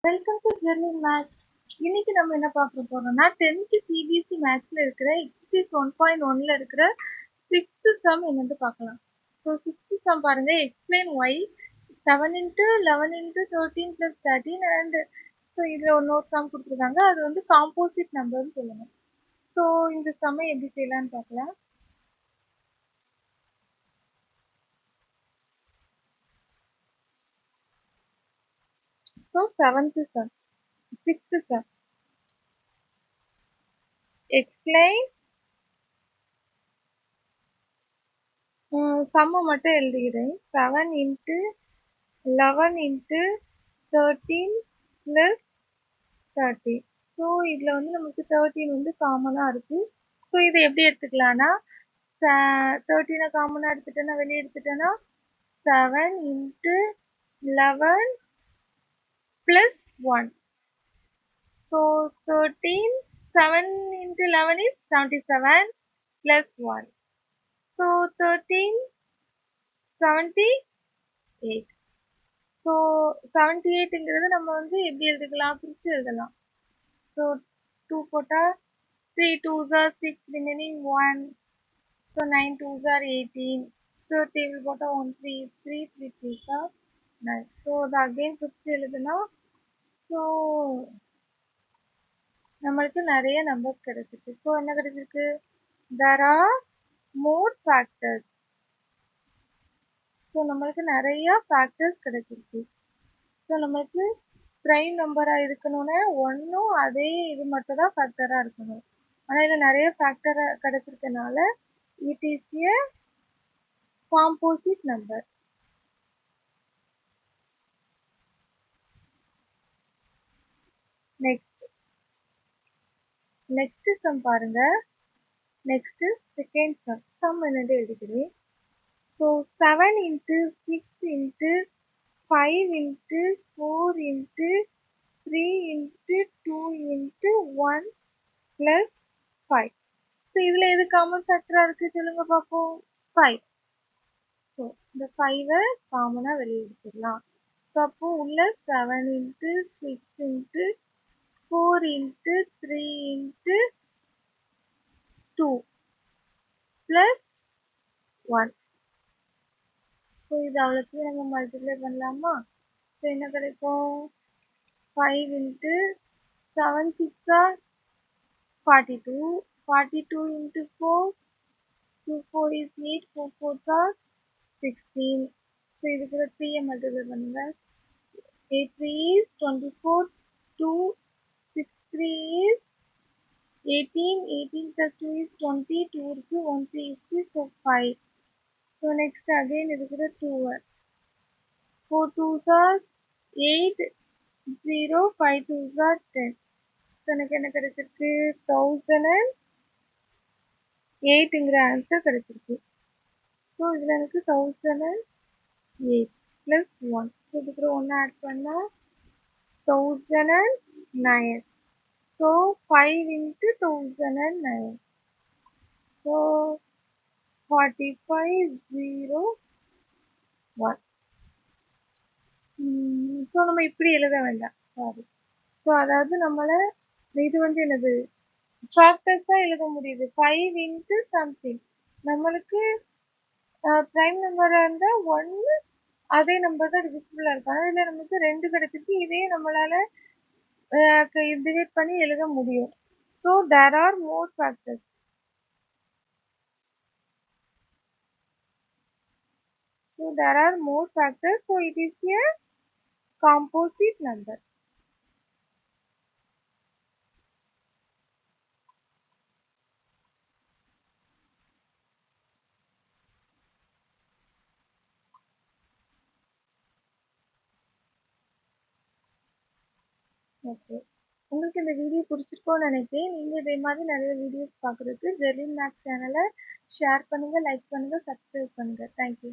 Welcome to journey maths. இன்னைக்கு நம்ம என்ன பார்க்க போறோம்னா 10th சிபிஎஸ்சி மேக்ஸ்ல இருக்கிற எக்ஸசைஸ் 1.1ல இருக்கிற சிக்ஸ்த் சம் என்னன்னு பார்க்கலாம். ஸோ சிக்ஸ்த் சம் பாருங்க, explain Y 7 into 11 into 13 + 13 and so இதில் இன்னொரு சம் கொடுத்துருக்காங்க. அது வந்து காம்போசிட் நம்பர்னு சொல்லுங்க. ஸோ இந்த சம்மை எப்படி செய்யலாம்னு பார்க்கலாம். ஸோ சிக்ஸ்த் சம் எக்ஸ்பிளைன் சம்மை மட்டும் எழுதுகிறேன். 7 இன்ட்டு 11 இன்ட்டு 13 + 13. ஸோ இதில் வந்து நமக்கு 13 வந்து காமனாக இருக்குது. ஸோ இதை எப்படி எடுத்துக்கலாம்னா 13 காமனாக எடுத்துட்டேன்னா வெளியே எடுத்துட்டேன்னா 7 into 11 + 1. So 13 7 into 11 is 77 + 1. So 13 78. So 78ங்கிறது நம்ம வந்து எப்படி எழுதிக்கலாம், பிரித்து எழுதலாம். ஸோ 2 போட்டால் 3 2s are 6 remaining 1. So 9 2s are 18. So table போட்டால் 1 3 is 3 3 3s are 9. So அது again பிரித்து எழுதுனா ஸோ நம்மளுக்கு நிறைய நம்பர்ஸ் கிடைச்சிருக்கு. ஸோ என்ன கிடைச்சிருக்கு, there are more factors. So நம்மளுக்கு நிறைய ஃபேக்டர்ஸ் கிடைச்சிருக்கு. ஸோ நம்மளுக்கு ப்ரைம் நம்பராக இருக்கணும்னா ஒன்றும் அதே இது மட்டும் தான் ஃபேக்டராக இருக்கணும். ஆனால் இதில் நிறைய ஃபேக்டர் கிடைச்சிருக்கனால it is a composite number. Next sum பாருங்க. நெக்ஸ்ட் செகண்ட் சம் என்னது எழுதிக்கிறேன். So 7 into 6 into 5 into 4 into 3 into 2 into 1 + 5. So இதில் எது காமன் ஃபேக்டராக இருக்குது சொல்லுங்க பார்ப்போம். 5. ஸோ இந்த 5ஐ காமனாக வெளியே எடுத்துடலாம். ஸோ அப்போ உள்ள 7 into 6 into 4 into 3 into 2 + 1. So இது அவ்வளோத்தையும் நம்ம மல்டிப்ளை பண்ணலாமா. ஸோ என்ன கிடைக்கும், 5 into 7 6 are 42. 42 into 4 2 4 is 8. 4 4s are 16. So இது கூட 3ஐ மல்டிப்ளை பண்ணுங்க. 8 3 is 24. 2 6 3 is 18. 18 + 2 is 20. 2 இருக்கு, 1 3 is 3. So 5. So next again இது கூட 2. 4 2s are 8. 0 5 2s are 10. So எனக்கு என்ன கிடைச்சிருக்கு, 1008ங்கிற ஆன்சர் கிடைச்சிருக்கு. ஸோ இதில் எனக்கு 1008 + 1. ஸோ இதுக்கு 1 ஆட் பண்ணால் 1009. So 5 into 1009. ஸோ 4501. ஸோ நம்ம இப்படி எழுத வேண்டாம், சாரி. ஸோ அதாவது நம்மளை இது வந்து என்னது ஃபேக்டர்ஸாக எழுத முடியுது. 5 இன்ட்டு சம்திங் நம்மளுக்கு ப்ரைம் நம்பராக இருந்தால் 1 அதே நம்பர் தான் டிவிசிபிளாக இருக்கும். ஆனால் இதில் நமக்கு 2 கிடைச்சிருக்கு. இதே நம்மளால் டிவைட் பண்ணி எழுத முடியும். So there are more factors. So there are more factors. So it is a composite number. Okay, உங்களுக்கு இந்த வீடியோ பிடிச்சிருக்கோன்னு நினைக்கிறேன். நீங்கள் இதே மாதிரி நிறைய வீடியோஸ் பார்க்குறதுக்கு ஜெர்னி மேக்ஸ் சேனலை ஷேர் பண்ணுங்கள், லைக் பண்ணுங்கள், சப்ஸ்கிரைப் பண்ணுங்கள். தேங்க்யூ.